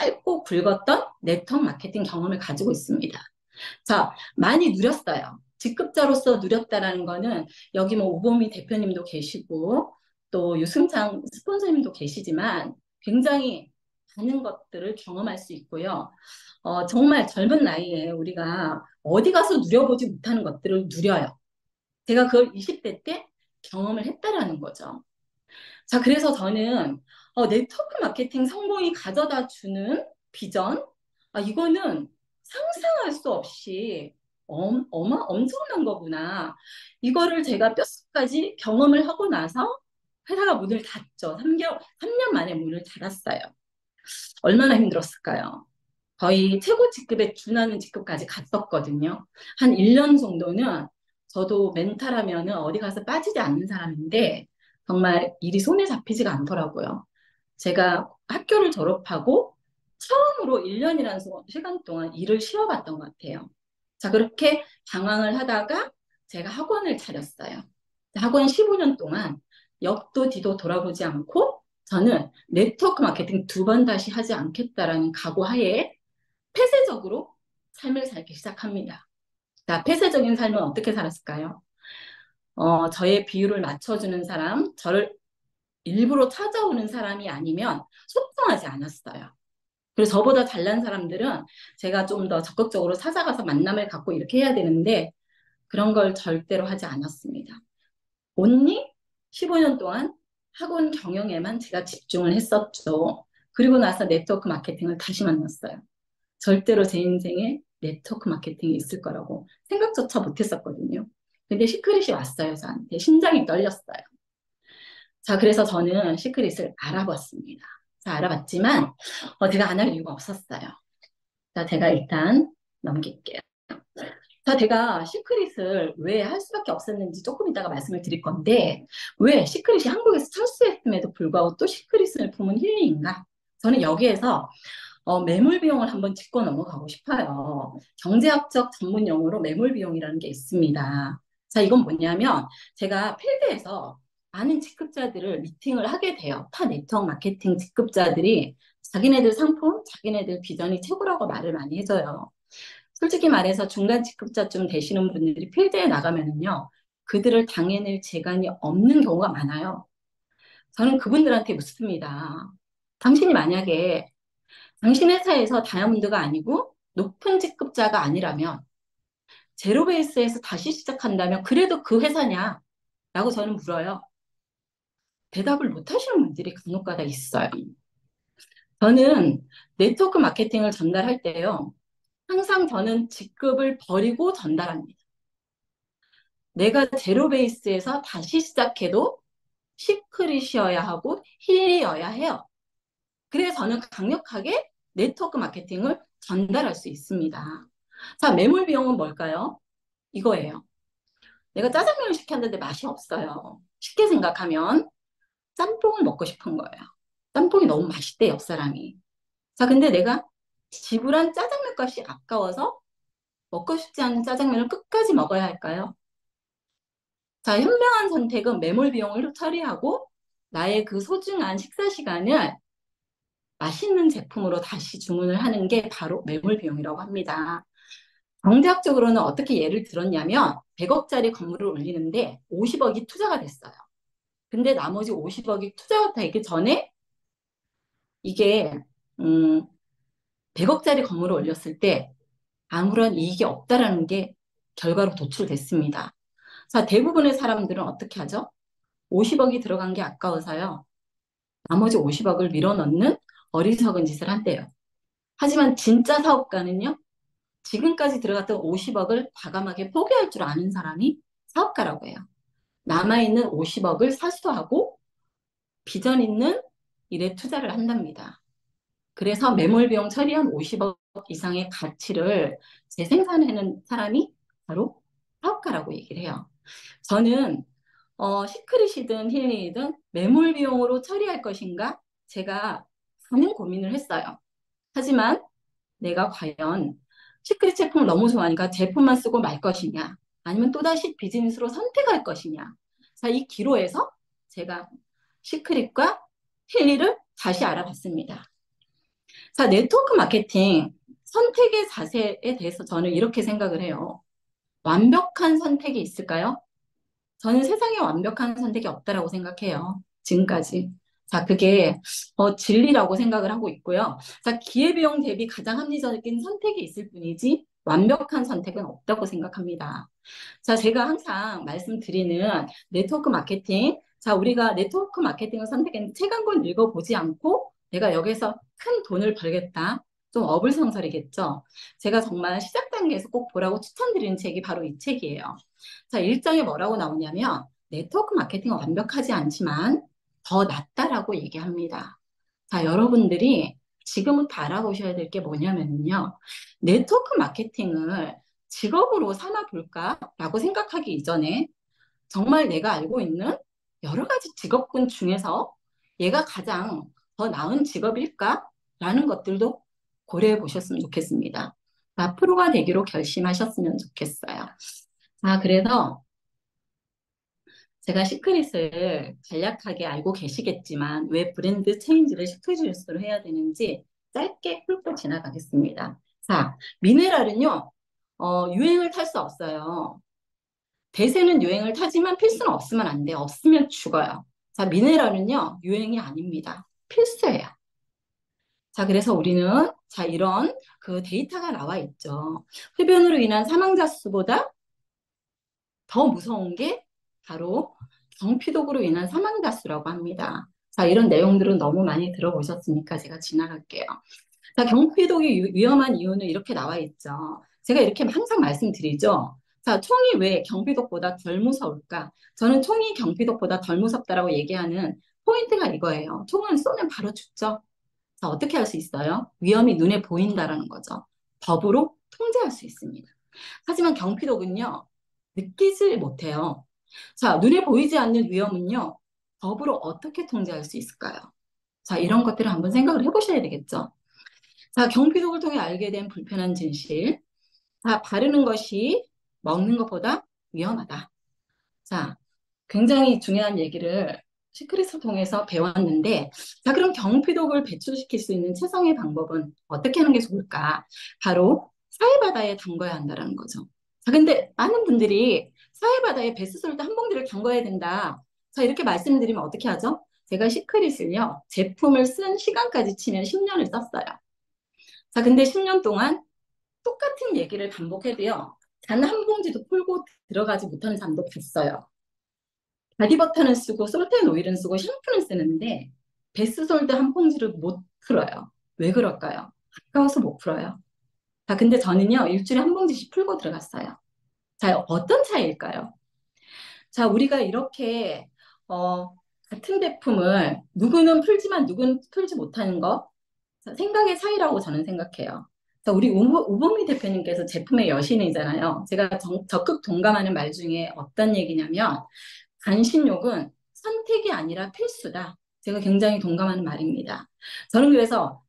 짧고 굵었던 네트워크 마케팅 경험을 가지고 있습니다. 자, 많이 누렸어요. 직급자로서 누렸다라는 거는 여기 뭐 우보미 대표님도 계시고 또 유승창 스폰서님도 계시지만 굉장히 많은 것들을 경험할 수 있고요. 정말 젊은 나이에 우리가 어디 가서 누려보지 못하는 것들을 누려요. 제가 그걸 20대 때 경험을 했다라는 거죠. 자, 그래서 저는 네트워크 마케팅 성공이 가져다 주는 비전, 이거는 상상할 수 없이 엄청난 거구나. 이거를 제가 뼛속까지 경험을 하고 나서 회사가 문을 닫죠. 3년 만에 문을 닫았어요. 얼마나 힘들었을까요? 거의 최고 직급에 준하는 직급까지 갔었거든요. 한 1년 정도는 저도 멘탈하면은 어디 가서 빠지지 않는 사람인데 정말 일이 손에 잡히지가 않더라고요. 제가 학교를 졸업하고 처음으로 1년이라는 시간 동안 일을 쉬어봤던 것 같아요. 자, 그렇게 방황을 하다가 제가 학원을 차렸어요. 학원 15년 동안 옆도 뒤도 돌아보지 않고 저는 네트워크 마케팅 2번 다시 하지 않겠다라는 각오하에 폐쇄적으로 삶을 살기 시작합니다. 자, 폐쇄적인 삶은 어떻게 살았을까요? 저의 비율을 맞춰주는 사람, 저를 일부러 찾아오는 사람이 아니면 소통하지 않았어요. 그래서 저보다 잘난 사람들은 제가 좀 더 적극적으로 찾아가서 만남을 갖고 이렇게 해야 되는데 그런 걸 절대로 하지 않았습니다. 온리 15년 동안 학원 경영에만 제가 집중을 했었죠. 그리고 나서 네트워크 마케팅을 다시 만났어요. 절대로 제 인생에 네트워크 마케팅이 있을 거라고 생각조차 못했었거든요. 근데 시크릿이 왔어요, 저한테. 심장이 떨렸어요. 자, 그래서 저는 시크릿을 알아봤습니다. 자, 알아봤지만, 제가 안 할 이유가 없었어요. 자, 제가 일단 넘길게요. 자, 제가 시크릿을 왜 할 수밖에 없었는지 조금 이따가 말씀을 드릴 건데, 왜 시크릿이 한국에서 철수했음에도 불구하고 또 시크릿을 품은 힐링인가? 저는 여기에서 매몰 비용을 한번 짚고 넘어가고 싶어요. 경제학적 전문 용어로 매몰 비용이라는 게 있습니다. 자, 이건 뭐냐면 제가 필드에서 많은 직급자들을 미팅을 하게 돼요. 타 네트워크 마케팅 직급자들이 자기네들 상품, 자기네들 비전이 최고라고 말을 많이 해줘요. 솔직히 말해서 중간 직급자쯤 되시는 분들이 필드에 나가면은요, 그들을 당해낼 재간이 없는 경우가 많아요. 저는 그분들한테 묻습니다. 당신이 만약에 당신 회사에서 다이아몬드가 아니고 높은 직급자가 아니라면 제로 베이스에서 다시 시작한다면 그래도 그 회사냐? 라고 저는 물어요. 대답을 못 하시는 분들이 간혹가다 있어요. 저는 네트워크 마케팅을 전달할 때요. 항상 저는 직급을 버리고 전달합니다. 내가 제로 베이스에서 다시 시작해도 시크릿이어야 하고 힐이어야 해요. 그래서 저는 강력하게 네트워크 마케팅을 전달할 수 있습니다. 자, 매몰 비용은 뭘까요? 이거예요. 내가 짜장면을 시켰는데 맛이 없어요. 쉽게 생각하면 짬뽕을 먹고 싶은 거예요. 짬뽕이 너무 맛있대, 옆 사람이. 자, 근데 내가 지불한 짜장면 값이 아까워서 먹고 싶지 않은 짜장면을 끝까지 먹어야 할까요? 자, 현명한 선택은 매몰 비용을 처리하고 나의 그 소중한 식사 시간을 맛있는 제품으로 다시 주문을 하는 게 바로 매몰 비용이라고 합니다. 경제학적으로는 어떻게 예를 들었냐면 100억짜리 건물을 올리는데 50억이 투자가 됐어요. 근데 나머지 50억이 투자가 되기 전에 이게 음, 100억짜리 건물을 올렸을 때 아무런 이익이 없다라는 게 결과로 도출됐습니다. 자, 대부분의 사람들은 어떻게 하죠? 50억이 들어간 게 아까워서요. 나머지 50억을 밀어넣는 어리석은 짓을 한대요. 하지만 진짜 사업가는요. 지금까지 들어갔던 50억을 과감하게 포기할 줄 아는 사람이 사업가라고 해요. 남아있는 50억을 사수하고 비전 있는 일에 투자를 한답니다. 그래서 매몰 비용 처리한 50억 이상의 가치를 재생산하는 사람이 바로 사업가라고 얘기를 해요. 저는 시크릿이든 힐링이든 매몰 비용으로 처리할 것인가 제가 많은 고민을 했어요. 하지만 내가 과연 시크릿 제품을 너무 좋아하니까 제품만 쓰고 말 것이냐 아니면 또다시 비즈니스로 선택할 것이냐. 자, 이 기로에서 제가 시크릿과 힐리를 다시 알아봤습니다. 자, 네트워크 마케팅 선택의 자세에 대해서 저는 이렇게 생각을 해요. 완벽한 선택이 있을까요? 저는 세상에 완벽한 선택이 없다라고 생각해요. 지금까지. 자, 그게 진리라고 생각을 하고 있고요. 자, 기회비용 대비 가장 합리적인 선택이 있을 뿐이지 완벽한 선택은 없다고 생각합니다. 자, 제가 항상 말씀드리는 네트워크 마케팅. 자, 우리가 네트워크 마케팅을 선택했는데 책 한 권 읽어보지 않고 내가 여기서 큰 돈을 벌겠다. 좀 어불성설이겠죠. 제가 정말 시작 단계에서 꼭 보라고 추천드리는 책이 바로 이 책이에요. 자, 일장에 뭐라고 나오냐면 네트워크 마케팅은 완벽하지 않지만 더 낫다라고 얘기합니다. 자, 여러분들이 지금부터 알아보셔야 될 게 뭐냐면요. 네트워크 마케팅을 직업으로 삼아 볼까라고 생각하기 이전에 정말 내가 알고 있는 여러 가지 직업군 중에서 얘가 가장 더 나은 직업일까라는 것들도 고려해 보셨으면 좋겠습니다. 앞으로가 되기로 결심하셨으면 좋겠어요. 자, 그래서 제가 시크릿을 간략하게 알고 계시겠지만 왜 브랜드 체인지를 시크릿으로 해야 되는지 짧게 훑고 지나가겠습니다. 자, 미네랄은요, 유행을 탈 수 없어요. 대세는 유행을 타지만 필수는 없으면 안 돼요. 없으면 죽어요. 자, 미네랄은요, 유행이 아닙니다. 필수예요. 자, 그래서 우리는 자, 이런 그 데이터가 나와 있죠. 흡연으로 인한 사망자 수보다 더 무서운 게 바로 경피독으로 인한 사망자 수라고 합니다. 자, 이런 내용들은 너무 많이 들어보셨으니까 제가 지나갈게요. 자, 경피독이 위험한 이유는 이렇게 나와 있죠. 제가 이렇게 항상 말씀드리죠. 자, 총이 왜 경피독보다 덜 무서울까? 저는 총이 경피독보다 덜 무섭다라고 얘기하는 포인트가 이거예요. 총은 쏘면 바로 죽죠. 자, 어떻게 할 수 있어요? 위험이 눈에 보인다라는 거죠. 법으로 통제할 수 있습니다. 하지만 경피독은요, 느끼지 못해요. 자, 눈에 보이지 않는 위험은요, 법으로 어떻게 통제할 수 있을까요? 자, 이런 것들을 한번 생각을 해보셔야 되겠죠. 자, 경피독을 통해 알게 된 불편한 진실. 자, 바르는 것이 먹는 것보다 위험하다. 자, 굉장히 중요한 얘기를 시크릿을 통해서 배웠는데, 자, 그럼 경피독을 배출시킬 수 있는 최상의 방법은 어떻게 하는 게 좋을까? 바로 사해바다에 담가야 한다는 거죠. 자, 근데 많은 분들이 사해바다에 베스솔트 한 봉지를 담가야 된다. 자, 이렇게 말씀드리면 어떻게 하죠? 제가 시크릿을요, 제품을 쓴 시간까지 치면 10년을 썼어요. 자, 근데 10년 동안 똑같은 얘기를 반복해도요, 단 한 봉지도 풀고 들어가지 못하는 사람도 봤어요. 바디버터는 쓰고 솔트앤 오일은 쓰고 샴푸는 쓰는데 베스솔드 한 봉지를 못 풀어요. 왜 그럴까요? 아까워서 못 풀어요. 자, 근데 저는요, 일주일에 한 봉지씩 풀고 들어갔어요. 자, 어떤 차이일까요? 자, 우리가 이렇게, 어, 같은 제품을 누구는 풀지만 누구는 풀지 못하는 거, 자, 생각의 차이라고 저는 생각해요. 자, 우리 우보미 대표님께서 제품의 여신이잖아요. 제가 적극 동감하는 말 중에 어떤 얘기냐면, 반신욕은 선택이 아니라 필수다. 제가 굉장히 동감하는 말입니다. 저는 그래서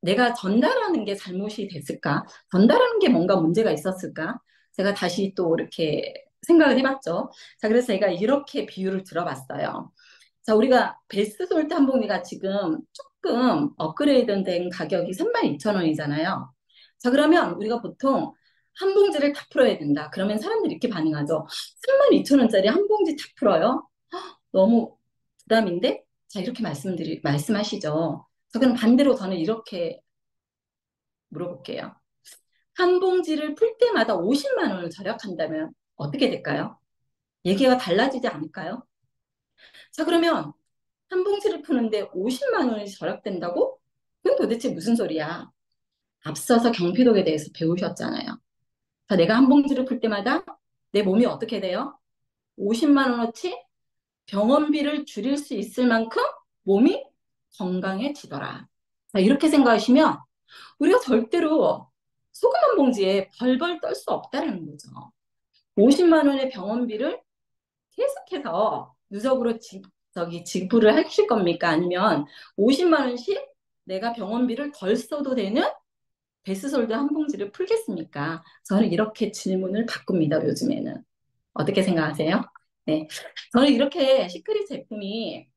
내가 전달하는 게 잘못이 됐을까? 전달하는 게 뭔가 문제가 있었을까? 제가 다시 또 이렇게 생각을 해봤죠. 자, 그래서 제가 이렇게 비유를 들어봤어요. 자, 우리가 베스트 솔트 한 봉지가 지금 조금 업그레이드된 가격이 32,000원이잖아요. 자, 그러면 우리가 보통 한 봉지를 다 풀어야 된다. 그러면 사람들이 이렇게 반응하죠. 32,000원짜리 한 봉지 다 풀어요? 너무 부담인데? 자, 이렇게 말씀하시죠. 자, 그럼 반대로 저는 이렇게 물어볼게요. 한 봉지를 풀 때마다 50만 원을 절약한다면 어떻게 될까요? 얘기가 달라지지 않을까요? 자, 그러면 한 봉지를 푸는데 50만 원이 절약된다고? 그건 도대체 무슨 소리야? 앞서서 경피독에 대해서 배우셨잖아요. 자, 내가 한 봉지를 풀 때마다 내 몸이 어떻게 돼요? 50만 원어치 병원비를 줄일 수 있을 만큼 몸이 건강해지더라. 자, 이렇게 생각하시면 우리가 절대로 소금 한 봉지에 벌벌 떨 수 없다는 거죠. 50만 원의 병원비를 계속해서 누적으로 지불을 하실 겁니까? 아니면 50만 원씩 내가 병원비를 덜 써도 되는 베스솔드 한 봉지를 풀겠습니까? 저는 이렇게 질문을 바꿉니다, 요즘에는. 어떻게 생각하세요? 네. 저는 이렇게 시크릿 제품이,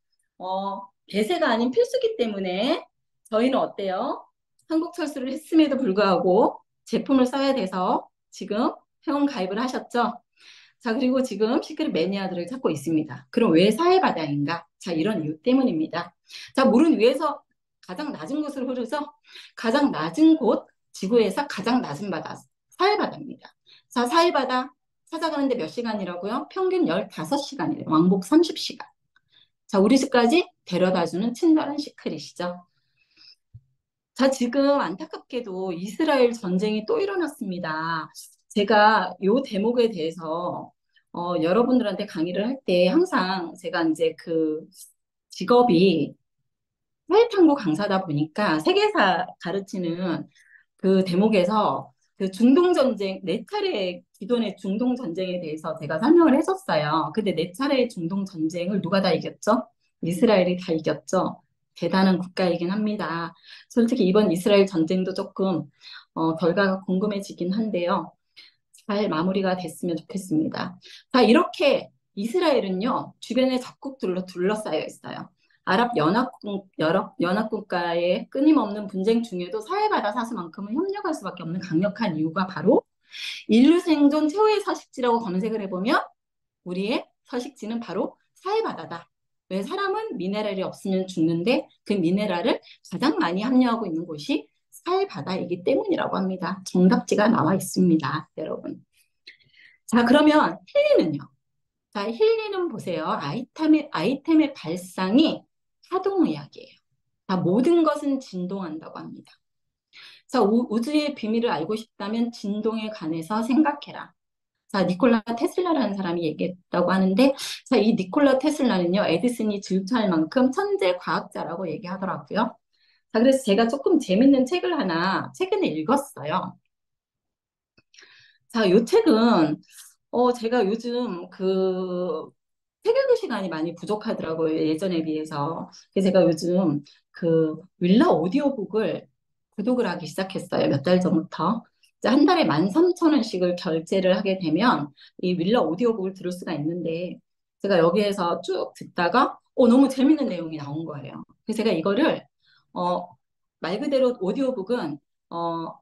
대세가 아닌 필수기 때문에 저희는 어때요? 한국 철수를 했음에도 불구하고 제품을 써야 돼서 지금 회원 가입을 하셨죠? 자, 그리고 지금 시크릿 매니아들을 찾고 있습니다. 그럼 왜 사해바다인가? 자, 이런 이유 때문입니다. 자, 물은 위에서 가장 낮은 곳으로 흐르죠? 가장 낮은 곳, 지구에서 가장 낮은 바다, 사해바다입니다. 자, 사해바다 찾아가는데 몇 시간이라고요? 평균 15시간이래요. 왕복 30시간. 자, 우리 집까지 데려다주는 친절한 시크릿이죠. 자, 지금 안타깝게도 이스라엘 전쟁이 또 일어났습니다. 제가 요 대목에 대해서 여러분들한테 강의를 할 때 항상 제가 이제 그 직업이 해외탐구 강사다 보니까 세계사 가르치는 그 대목에서 그 중동 전쟁 네 차례 기존의 중동 전쟁에 대해서 제가 설명을 했었어요. 근데 네 차례의 중동 전쟁을 누가 다 이겼죠? 이스라엘이 다 이겼죠. 대단한 국가이긴 합니다. 솔직히 이번 이스라엘 전쟁도 조금 결과가 궁금해지긴 한데요. 잘 마무리가 됐으면 좋겠습니다. 자, 이렇게 이스라엘은요, 주변에 적국들로 둘러싸여 있어요. 연합국가의 끊임없는 분쟁 중에도 사해바다 사수만큼은 협력할 수밖에 없는 강력한 이유가 바로 인류 생존 최후의 서식지라고 검색을 해보면 우리의 서식지는 바로 사해바다다. 왜 사람은 미네랄이 없으면 죽는데 그 미네랄을 가장 많이 함유하고 있는 곳이 사해바다이기 때문이라고 합니다. 정답지가 나와 있습니다, 여러분. 자, 그러면 힐리는요? 자, 힐리는 보세요. 아이템의 발상이 하동의학이에요. 자, 모든 것은 진동한다고 합니다. 자, 우주의 비밀을 알고 싶다면 진동에 관해서 생각해라. 자, 니콜라 테슬라라는 사람이 얘기했다고 하는데, 자, 이 니콜라 테슬라는요, 에디슨이 질투할 만큼 천재 과학자라고 얘기하더라고요. 자, 그래서 제가 조금 재밌는 책을 하나 최근에 읽었어요. 자, 이 책은 제가 요즘 그 책 읽을 시간이 많이 부족하더라고요. 예전에 비해서. 그래서 제가 요즘 그 윌라 오디오북을 구독을 하기 시작했어요. 몇 달 전부터. 이제 한 달에 13,000원씩을 결제를 하게 되면 이 윌라 오디오북을 들을 수가 있는데 제가 여기에서 쭉 듣다가 너무 재밌는 내용이 나온 거예요. 그래서 제가 이거를 어, 말 그대로 오디오북은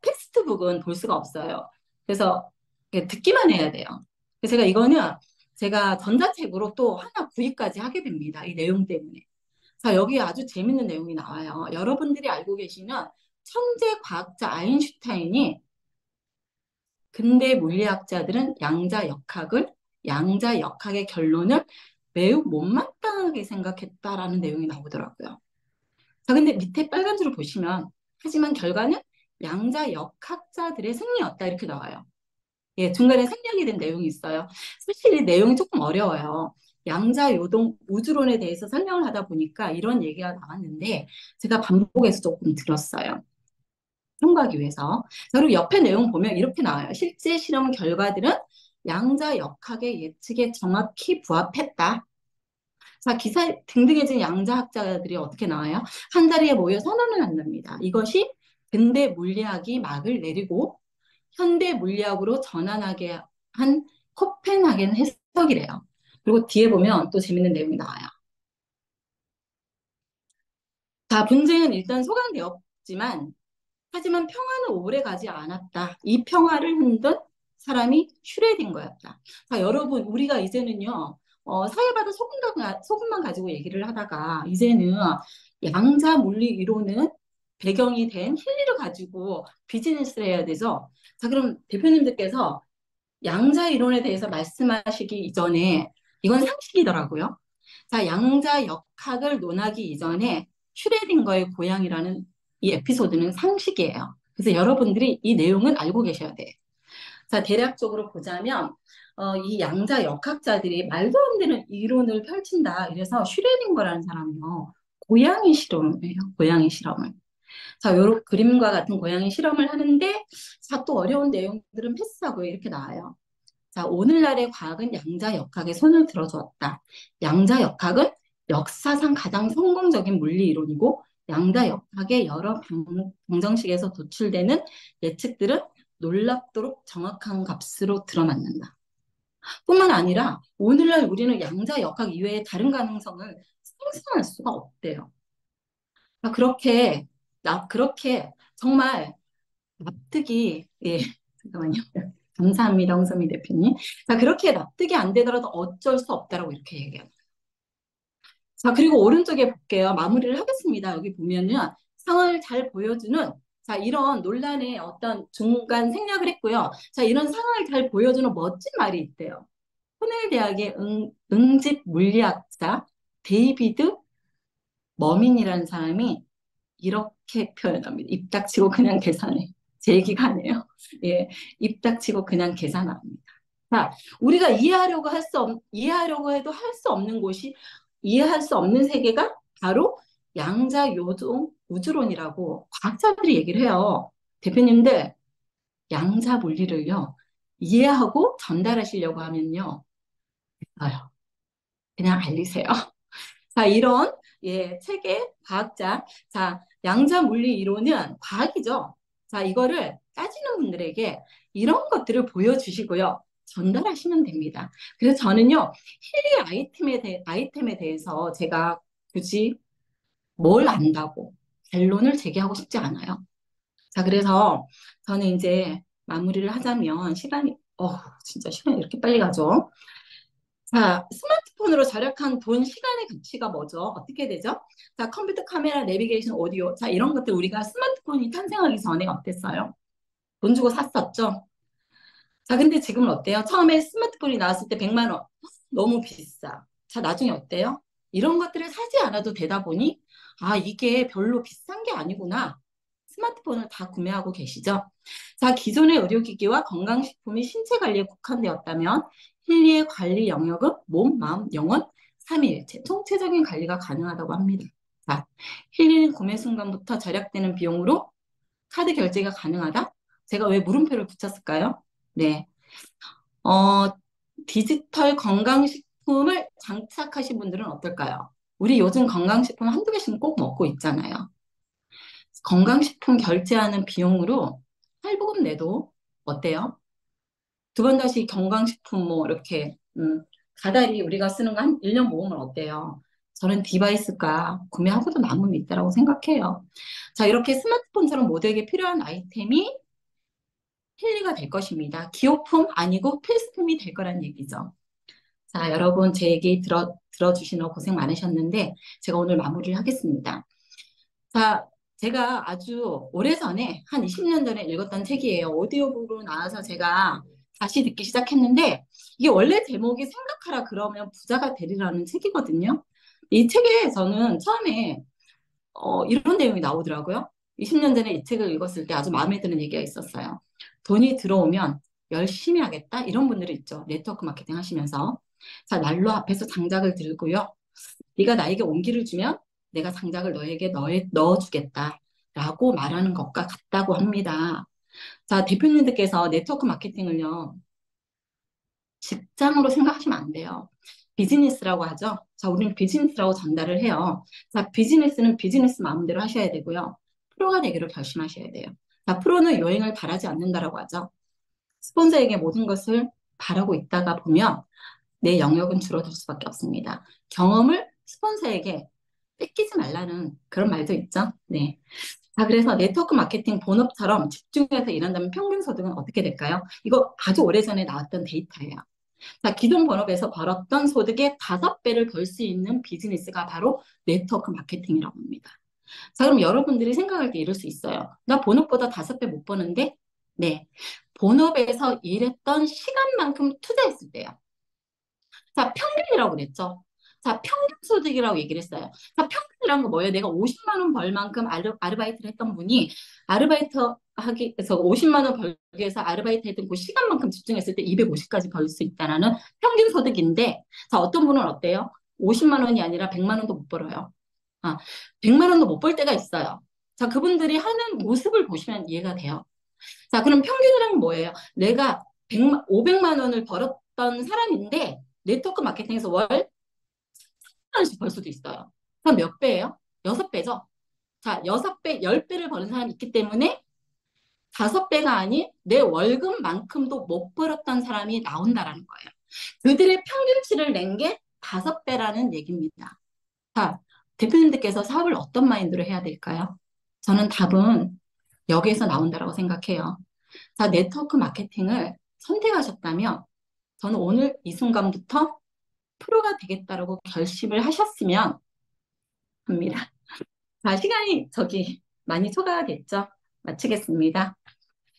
텍스트북은 볼 수가 없어요. 그래서 이렇게 듣기만 해야 돼요. 그래서 제가 이거는 제가 전자책으로 또 하나 구입까지 하게 됩니다. 이 내용 때문에. 자, 여기 아주 재밌는 내용이 나와요. 여러분들이 알고 계시는 천재 과학자 아인슈타인이 근대 물리학자들은 양자 역학의 결론을 매우 못마땅하게 생각했다라는 내용이 나오더라고요. 자, 근데 밑에 빨간 줄을 보시면 하지만 결과는 양자 역학자들의 승리였다 이렇게 나와요. 예, 중간에 생략이 된 내용이 있어요. 사실 이 내용이 조금 어려워요. 양자 요동 우주론에 대해서 설명을 하다 보니까 이런 얘기가 나왔는데 제가 반복해서 조금 들었어요. 참고하기 위해서. 자, 그리고 옆에 내용 보면 이렇게 나와요. 실제 실험 결과들은 양자 역학의 예측에 정확히 부합했다. 자, 기사에 등등해진 양자학자들이 어떻게 나와요? 한 자리에 모여 선언을 한답니다. 이것이 근대 물리학이 막을 내리고 현대 물리학으로 전환하게 한 코펜하겐 해석이래요. 그리고 뒤에 보면 또 재밌는 내용이 나와요. 자, 분쟁은 일단 소강되었지만 하지만 평화는 오래 가지 않았다. 이 평화를 흔든 사람이 슈레딩거였다. 자, 여러분, 우리가 이제는요, 사회바다 소금만 가지고 얘기를 하다가, 이제는 양자 물리 이론은 배경이 된 힐리를 가지고 비즈니스를 해야 되죠. 자, 그럼 대표님들께서 양자 이론에 대해서 말씀하시기 이전에, 이건 상식이더라고요. 자, 양자 역학을 논하기 이전에 슈레딩거의 고향이라는 이 에피소드는 상식이에요. 그래서 여러분들이 이 내용은 알고 계셔야 돼요. 자, 대략적으로 보자면 이 양자 역학자들이 말도 안 되는 이론을 펼친다. 이래서 슈레딩거라는 사람이요. 고양이 실험을 해요. 고양이 실험을. 자, 요런 그림과 같은 고양이 실험을 하는데 자, 또 어려운 내용들은 패스하고 이렇게 나와요. 자, 오늘날의 과학은 양자역학에 손을 들어주었다. 양자역학은 역사상 가장 성공적인 물리 이론이고 양자역학의 여러 방정식에서 도출되는 예측들은 놀랍도록 정확한 값으로 들어맞는다. 뿐만 아니라 오늘날 우리는 양자역학 이외에 다른 가능성을 상상할 수가 없대요. 그렇게 정말 납득이, 예, 잠깐만요. 감사합니다, 홍선미 대표님. 자, 그렇게 납득이 안 되더라도 어쩔 수 없다라고 이렇게 얘기해요. 자, 그리고 오른쪽에 볼게요. 마무리를 하겠습니다. 여기 보면은 상을 잘 보여주는, 자, 이런 논란의 어떤 중간 생략을 했고요. 자, 이런 상을 잘 보여주는 멋진 말이 있대요. 코넬 대학의 응집 물리학자 데이비드 머민이라는 사람이 이렇게 표현합니다. 입 닥치고 그냥 계산해. 제 얘기가 아니에요. 예, 입 닥치고 그냥 계산합니다. 자, 우리가 이해하려고 해도 할 수 없는 곳이, 이해할 수 없는 세계가 바로 양자 요동 우주론이라고 과학자들이 얘기를 해요. 대표님들, 양자 물리를요, 이해하고 전달하시려고 하면요, 아유, 그냥 알리세요. 자, 이런, 예, 책의 과학자. 자, 양자 물리 이론은 과학이죠. 자, 이거를 따지는 분들에게 이런 것들을 보여주시고요. 전달하시면 됩니다. 그래서 저는요, 힐리 아이템에 대해서 제가 굳이 뭘 안다고 결론을 제기하고 싶지 않아요. 자, 그래서 저는 이제 마무리를 하자면 진짜 시간이 이렇게 빨리 가죠. 자, 스마트폰으로 절약한 돈, 시간의 가치가 뭐죠? 어떻게 되죠? 자, 컴퓨터, 카메라, 내비게이션, 오디오. 자, 이런 것들 우리가 스마트폰이 탄생하기 전에 어땠어요? 돈 주고 샀었죠? 자, 근데 지금은 어때요? 처음에 스마트폰이 나왔을 때 100만 원. 너무 비싸. 자, 나중에 어때요? 이런 것들을 사지 않아도 되다 보니, 아, 이게 별로 비싼 게 아니구나. 스마트폰을 다 구매하고 계시죠? 자, 기존의 의료기기와 건강식품이 신체 관리에 국한되었다면, 힐리의 관리 영역은 몸, 마음, 영혼, 삼위일체, 총체적인 관리가 가능하다고 합니다. 자, 힐리는 구매 순간부터 절약되는 비용으로 카드 결제가 가능하다? 제가 왜 물음표를 붙였을까요? 네. 어, 디지털 건강식품을 장착하신 분들은 어떨까요? 우리 요즘 건강식품 한두 개씩은 꼭 먹고 있잖아요. 건강식품 결제하는 비용으로 할부금 내도 어때요? 두 번 다시 건강식품 뭐 이렇게 가다리 우리가 쓰는 거 한 1년 모으면 어때요? 저는 디바이스가 구매하고도 남음이 있다고 생각해요. 자, 이렇게 스마트폰처럼 모두에게 필요한 아이템이 힐리가 될 것입니다. 기호품 아니고 필수품이 될 거란 얘기죠. 자, 여러분 제 얘기 들어주시느라 고생 많으셨는데 제가 오늘 마무리를 하겠습니다. 자, 제가 아주 오래전에 한 20년 전에 읽었던 책이에요. 오디오북으로 나와서 제가 다시 듣기 시작했는데 이게 원래 제목이 생각하라 그러면 부자가 되리라는 책이거든요. 이 책에 저는 처음에 이런 내용이 나오더라고요. 20년 전에 이 책을 읽었을 때 아주 마음에 드는 얘기가 있었어요. 돈이 들어오면 열심히 하겠다. 이런 분들이 있죠. 네트워크 마케팅 하시면서. 자, 난로 앞에서 장작을 들고요. 네가 나에게 온기를 주면 내가 장작을 너에게 넣어주겠다. 라고 말하는 것과 같다고 합니다. 자, 대표님들께서 네트워크 마케팅을요, 직장으로 생각하시면 안 돼요. 비즈니스라고 하죠. 자, 우리는 비즈니스라고 전달을 해요. 자, 비즈니스는 비즈니스 마음대로 하셔야 되고요. 프로가 되기로 결심하셔야 돼요. 자, 프로는 여행을 바라지 않는다라고 하죠. 스폰서에게 모든 것을 바라고 있다가 보면 내 영역은 줄어들 수밖에 없습니다. 경험을 스폰서에게 뺏기지 말라는 그런 말도 있죠. 네. 자, 그래서 네트워크 마케팅 본업처럼 집중해서 일한다면 평균 소득은 어떻게 될까요? 이거 아주 오래전에 나왔던 데이터예요. 자, 기존 본업에서 벌었던 소득의 5배를 벌 수 있는 비즈니스가 바로 네트워크 마케팅이라고 합니다. 자, 그럼 여러분들이 생각할 때 이럴 수 있어요. 나 본업보다 5배 못 버는데? 네. 본업에서 일했던 시간만큼 투자했을 때요. 자, 평균이라고 그랬죠. 자, 평균 소득이라고 얘기를 했어요. 자, 평균이란 건 뭐예요? 내가 50만 원 벌 만큼 아르바이트를 했던 분이 아르바이트 하기 위해서 50만 원 벌기 위해서 아르바이트 했던 그 시간만큼 집중했을 때 250까지 벌 수 있다는 평균 소득인데, 자, 어떤 분은 어때요? 50만 원이 아니라 100만 원도 못 벌어요. 아, 100만 원도 못 벌 때가 있어요. 자, 그분들이 하는 모습을 보시면 이해가 돼요. 자, 그럼 평균이란 뭐예요? 내가 500만 원을 벌었던 사람인데 네트워크 마케팅에서 월 1000원씩 벌 수도 있어요. 그럼 몇 배예요? 6배죠. 자, 6배, 10배를 버는 사람이 있기 때문에 5배가 아닌 내 월급만큼도 못 벌었던 사람이 나온다라는 거예요. 그들의 평균치를 낸 게 5배라는 얘기입니다. 자, 대표님들께서 사업을 어떤 마인드로 해야 될까요? 저는 답은 여기에서 나온다라고 생각해요. 자, 네트워크 마케팅을 선택하셨다면 저는 오늘 이 순간부터 프로가 되겠다라고 결심을 하셨으면 합니다. 자, 시간이 많이 초과가 됐죠? 마치겠습니다.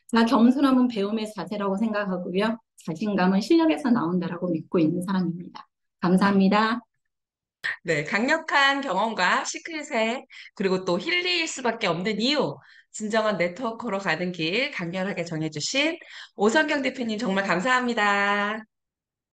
자, 겸손함은 배움의 자세라고 생각하고요. 자신감은 실력에서 나온다라고 믿고 있는 사람입니다. 감사합니다. 네, 강력한 경험과 시크릿에 그리고 또 힐리일 수밖에 없는 이유, 진정한 네트워커로 가는 길 강렬하게 정해주신 오성경 대표님 정말 감사합니다.